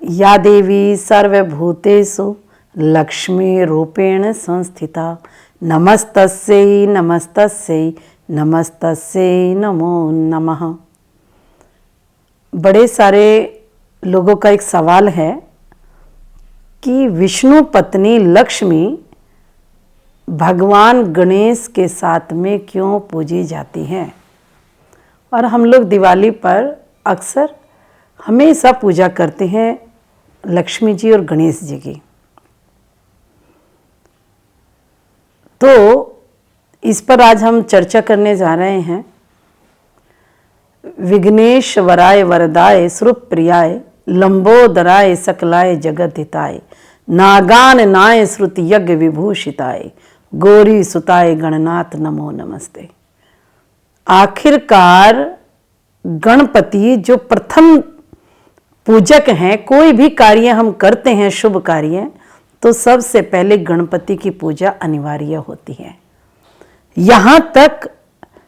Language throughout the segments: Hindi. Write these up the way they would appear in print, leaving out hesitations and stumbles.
या देवी सर्वभूतेषु लक्ष्मी रूपेण संस्थिता नमस्तस्यै नमस्तस्यै नमस्तस्यै नमो नमः। बड़े सारे लोगों का एक सवाल है कि विष्णु पत्नी लक्ष्मी भगवान गणेश के साथ में क्यों पूजी जाती हैं। और हम लोग दिवाली पर अक्सर हमेशा पूजा करते हैं लक्ष्मी जी और गणेश जी की। तो इस पर आज हम चर्चा करने जा रहे हैं। विघ्नेश्वराय वरदाय स्वरूपप्रियाय लंबोदराय सकलाय जगत हिताय नागान नाय श्रुति यज्ञ विभूषिताय गौरी सुताय गणनाथ नमो नमस्ते। आखिरकार गणपति जो प्रथम पूजक हैं, कोई भी कार्य हम करते हैं शुभ कार्य तो सबसे पहले गणपति की पूजा अनिवार्य होती है। यहां तक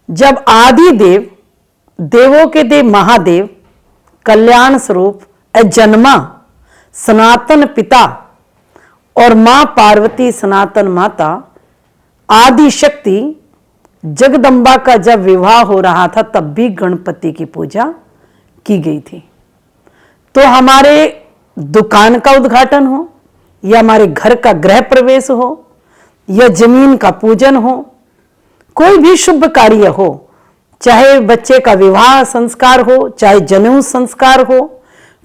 जब आदि देव, देवों के देव महादेव, कल्याण स्वरूप अजन्मा सनातन पिता और मां पार्वती सनातन माता आदि शक्ति जगदम्बा का जब विवाह हो रहा था तब भी गणपति की पूजा की गई थी। तो हमारे दुकान का उद्घाटन हो या हमारे घर का गृह प्रवेश हो या जमीन का पूजन हो, कोई भी शुभ कार्य हो, चाहे बच्चे का विवाह संस्कार हो, चाहे जनेऊ संस्कार हो,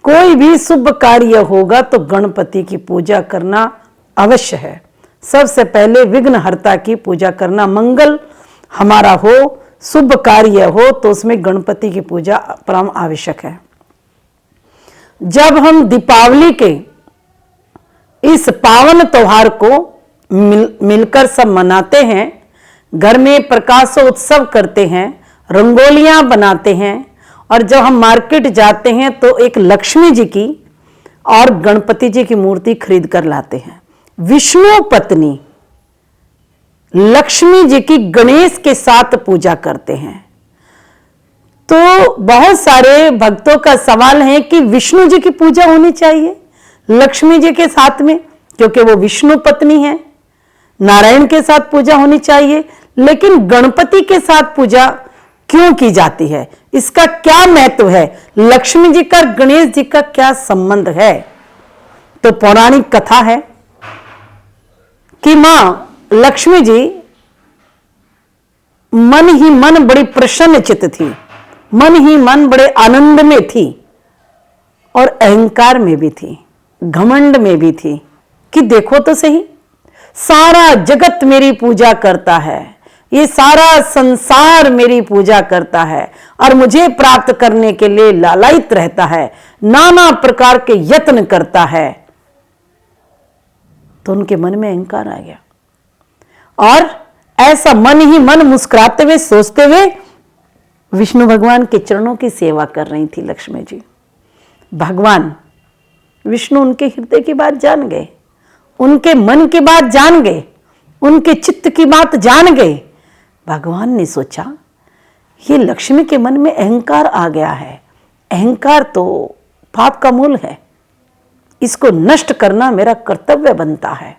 कोई भी शुभ कार्य होगा तो गणपति की पूजा करना अवश्य है। सबसे पहले विघ्नहर्ता की पूजा करना, मंगल हमारा हो, शुभ कार्य हो तो उसमें गणपति की पूजा परम आवश्यक है। जब हम दीपावली के इस पावन त्योहार को मिलकर सब मनाते हैं, घर में प्रकाशोत्सव करते हैं, रंगोलियां बनाते हैं और जब हम मार्केट जाते हैं तो एक लक्ष्मी जी की और गणपति जी की मूर्ति खरीद कर लाते हैं। विष्णु पत्नी लक्ष्मी जी की गणेश के साथ पूजा करते हैं। तो बहुत सारे भक्तों का सवाल है कि विष्णु जी की पूजा होनी चाहिए लक्ष्मी जी के साथ में, क्योंकि वो विष्णु पत्नी है, नारायण के साथ पूजा होनी चाहिए, लेकिन गणपति के साथ पूजा क्यों की जाती है, इसका क्या महत्व है, लक्ष्मी जी का गणेश जी का क्या संबंध है। तो पौराणिक कथा है कि मां लक्ष्मी जी मन ही मन बड़ी प्रसन्न चित्त थी, मन ही मन बड़े आनंद में थी और अहंकार में भी थी, घमंड में भी थी कि देखो तो सही, सारा जगत मेरी पूजा करता है, ये सारा संसार मेरी पूजा करता है और मुझे प्राप्त करने के लिए लालायित रहता है, नाना प्रकार के यत्न करता है। तो उनके मन में अहंकार आ गया और ऐसा मन ही मन मुस्कुराते हुए सोचते हुए विष्णु भगवान के चरणों की सेवा कर रही थी लक्ष्मी जी। भगवान विष्णु उनके हृदय की बात जान गए, उनके मन की बात जान गए, उनके चित्त की बात जान गए। भगवान ने सोचा ये लक्ष्मी के मन में अहंकार आ गया है, अहंकार तो पाप का मूल है, इसको नष्ट करना मेरा कर्तव्य बनता है।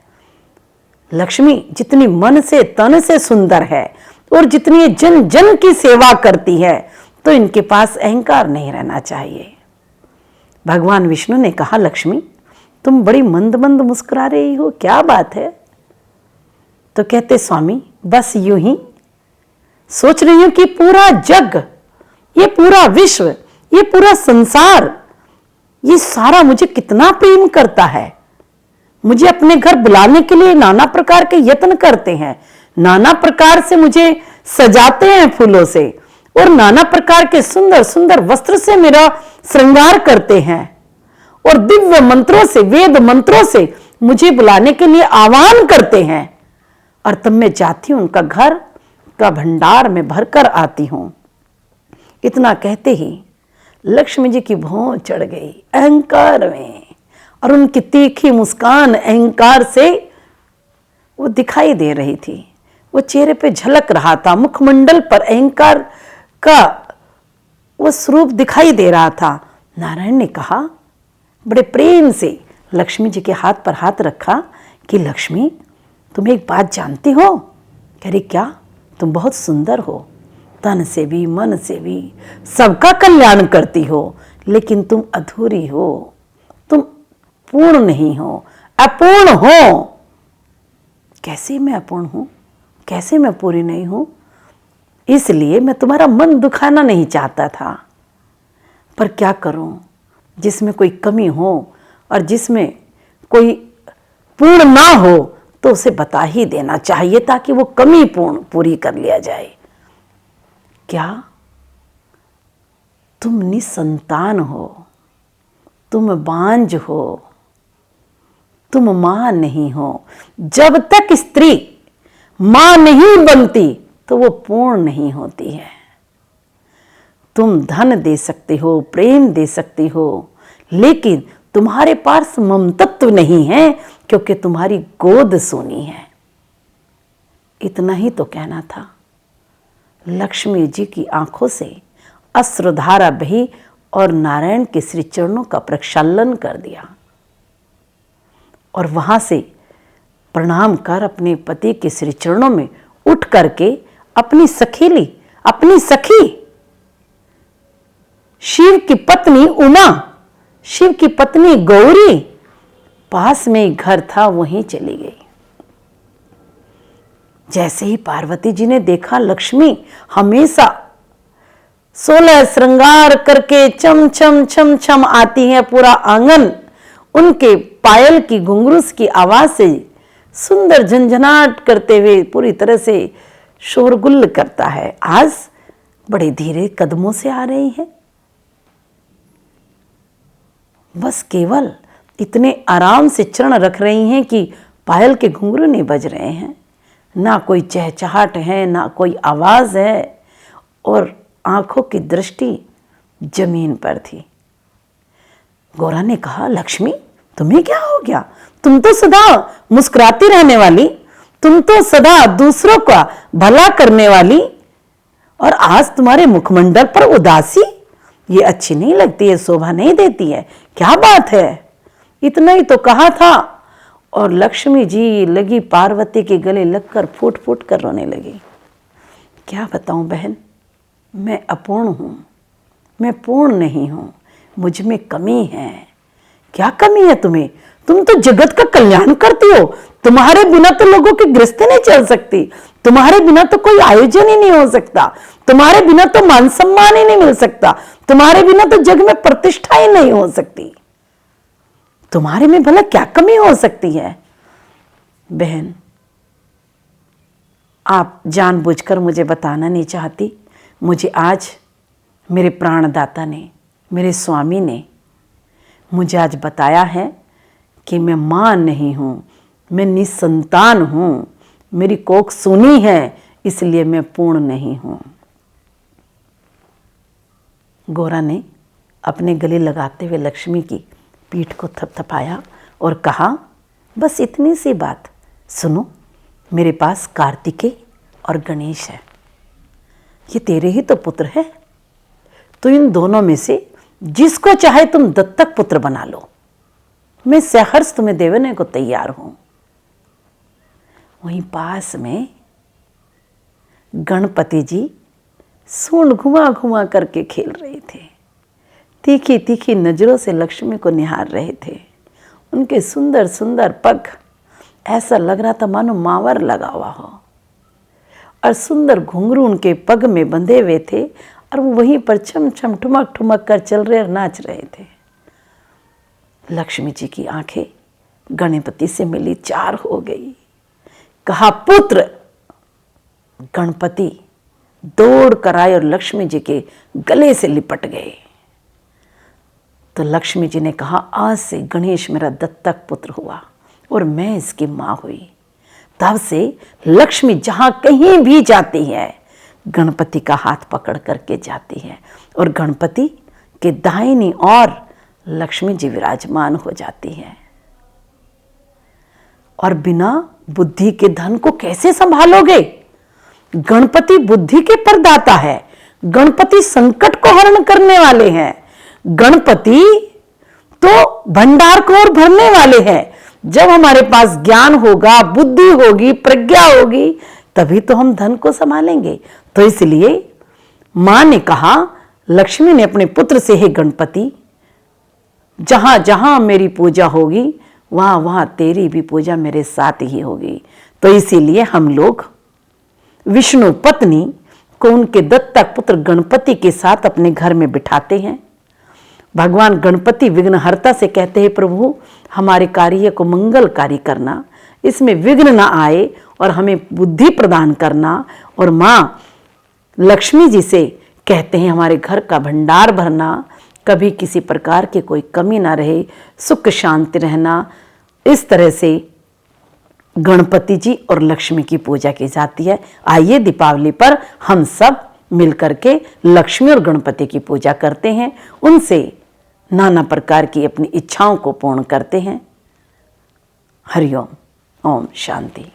लक्ष्मी जितनी मन से तन से सुंदर है और जितनी जन जन की सेवा करती है तो इनके पास अहंकार नहीं रहना चाहिए। भगवान विष्णु ने कहा लक्ष्मी तुम बड़ी मंद मंद मुस्कुरा रही हो, क्या बात है। तो कहते स्वामी बस यूं ही सोच रही हूं कि पूरा जग, ये पूरा विश्व, ये पूरा संसार, ये सारा मुझे कितना प्रेम करता है, मुझे अपने घर बुलाने के लिए नाना प्रकार के यत्न करते हैं, नाना प्रकार से मुझे सजाते हैं फूलों से और नाना प्रकार के सुंदर सुंदर वस्त्र से मेरा श्रृंगार करते हैं और दिव्य मंत्रों से, वेद मंत्रों से मुझे बुलाने के लिए आह्वान करते हैं और तब मैं जाती हूं उनका घर का भंडार में भरकर आती हूं। इतना कहते ही लक्ष्मी जी की भौं चढ़ गई अहंकार में और उनकी तीखी मुस्कान अहंकार से वो दिखाई दे रही थी, वो चेहरे पे झलक रहा था, मुखमंडल पर अहंकार का वो स्वरूप दिखाई दे रहा था। नारायण ने कहा बड़े प्रेम से लक्ष्मी जी के हाथ पर हाथ रखा कि लक्ष्मी, तुम एक बात जानती हो? कह रही, क्या? तुम बहुत सुंदर हो, तन से भी मन से भी सबका कल्याण करती हो, लेकिन तुम अधूरी हो, तुम पूर्ण नहीं हो, अपूर्ण हो। कैसे मैं अपूर्ण हूं? कैसे मैं पूरी नहीं हूं? इसलिए मैं तुम्हारा मन दुखाना नहीं चाहता था, पर क्या करूं, जिसमें कोई कमी हो और जिसमें कोई पूर्ण ना हो तो उसे बता ही देना चाहिए ताकि वो कमी पूरी कर लिया जाए। क्या? तुम निसंतान हो, तुम बांझ हो, तुम मां नहीं हो। जब तक स्त्री मां नहीं बनती तो वो पूर्ण नहीं होती है। तुम धन दे सकते हो, प्रेम दे सकती हो, लेकिन तुम्हारे पास ममतत्व नहीं है क्योंकि तुम्हारी गोद सोनी है। इतना ही तो कहना था। लक्ष्मी जी की आंखों से अश्रुधारा बही और नारायण के श्री चरणों का प्रक्षालन कर दिया और वहां से प्रणाम कर अपने पति के श्री चरणों में उठ करके अपनी सखी शिव की पत्नी उमा, शिव की पत्नी गौरी, पास में ही घर था वहीं चली गई। जैसे ही पार्वती जी ने देखा लक्ष्मी हमेशा 16 श्रृंगार करके चम चम चम चम आती है, पूरा आंगन उनके पायल की घुंघरूस की आवाज से सुंदर झंझनाट करते हुए पूरी तरह से शोरगुल करता है, आज बड़े धीरे कदमों से आ रही है। बस केवल इतने आराम से चरण रख रही हैं कि पायल के घुंघरू नहीं बज रहे हैं, ना कोई चहचहाट है, ना कोई आवाज है, और आंखों की दृष्टि जमीन पर थी। गौरा ने कहा, लक्ष्मी तुम्हें क्या हो गया? तुम तो सदा मुस्कुराती रहने वाली, तुम तो सदा दूसरों का भला करने वाली, और आज तुम्हारे मुखमंडल पर उदासी, ये अच्छी नहीं लगती है, शोभा नहीं देती है, क्या बात है? इतना ही तो कहा था और लक्ष्मी जी लगी पार्वती के गले लगकर फूट फूट कर रोने लगी। क्या बताऊं बहन, मैं अपूर्ण हूं, मैं पूर्ण नहीं हूं, मुझ में कमी है। क्या कमी है तुम्हें? तुम तो जगत का कल्याण करती हो, तुम्हारे बिना तो लोगों की गृहस्थी नहीं चल सकती, तुम्हारे बिना तो कोई आयोजन ही नहीं हो सकता, तुम्हारे बिना तो मान सम्मान ही नहीं मिल सकता, तुम्हारे बिना तो जग में प्रतिष्ठा ही नहीं हो सकती। तुम्हारे में भला क्या कमी हो सकती है? बहन, आप जानबूझकर मुझे बताना नहीं चाहती, मुझे आज मेरे प्राणदाता ने, मेरे स्वामी ने मुझे आज बताया है कि मैं मां नहीं हूं, मैं निसंतान हूं, मेरी कोख सूनी है, इसलिए मैं पूर्ण नहीं हूं। गौरा ने अपने गले लगाते हुए लक्ष्मी की पीठ को थपथपाया और कहा, बस इतनी सी बात सुनो, मेरे पास कार्तिकेय और गणेश है, ये तेरे ही तो पुत्र है, तो इन दोनों में से जिसको चाहे तुम दत्तक पुत्र बना लो, मैं सहर्ष तुम्हें देने को तैयार हूं। वहीं पास में गणपति जी सूंड घुमा घुमा करके खेल रहे थे, तीखी तीखी नजरों से लक्ष्मी को निहार रहे थे। उनके सुंदर सुंदर पग, ऐसा लग रहा था मानो मावर लगा हुआ हो, और सुंदर घुंघरू उनके पग में बंधे हुए थे और वो वहीं पर छम छम ठुमक ठुमक कर चल रहे और नाच रहे थे। लक्ष्मी जी की आंखें गणपति से मिली, चार हो गई। कहा, पुत्र। गणपति दौड़ कर आए और लक्ष्मी जी के गले से लिपट गए। तो लक्ष्मी जी ने कहा, आज से गणेश मेरा दत्तक पुत्र हुआ और मैं इसकी मां हुई। तब से लक्ष्मी जहां कहीं भी जाती है, गणपति का हाथ पकड़ करके जाती है और गणपति के दाहिनी ओर लक्ष्मी जी विराजमान हो जाती है। और बिना बुद्धि के धन को कैसे संभालोगे? गणपति बुद्धि के प्रदाता है, गणपति संकट को हरण करने वाले हैं। गणपति तो भंडार को और भरने वाले हैं। जब हमारे पास ज्ञान होगा, बुद्धि होगी, प्रज्ञा होगी, तभी तो हम धन को संभालेंगे। तो इसलिए मां ने कहा, लक्ष्मी ने अपने पुत्र से, हे गणपति, जहां जहां मेरी पूजा होगी वहां वहां तेरी भी पूजा मेरे साथ ही होगी। तो इसीलिए हम लोग विष्णु पत्नी को उनके दत्तक पुत्र गणपति के साथ अपने घर में बिठाते हैं। भगवान गणपति विघ्नहर्ता से कहते हैं, प्रभु हमारे कार्य को मंगलकारी करना, इसमें विघ्न ना आए और हमें बुद्धि प्रदान करना। और मां लक्ष्मी जी से कहते हैं, हमारे घर का भंडार भरना, कभी किसी प्रकार की कोई कमी ना रहे, सुख शांति रहना। इस तरह से गणपति जी और लक्ष्मी की पूजा की जाती है। आइए दीपावली पर हम सब मिलकर के लक्ष्मी और गणपति की पूजा करते हैं, उनसे नाना प्रकार की अपनी इच्छाओं को पूर्ण करते हैं। हरिओम। ओम शांति।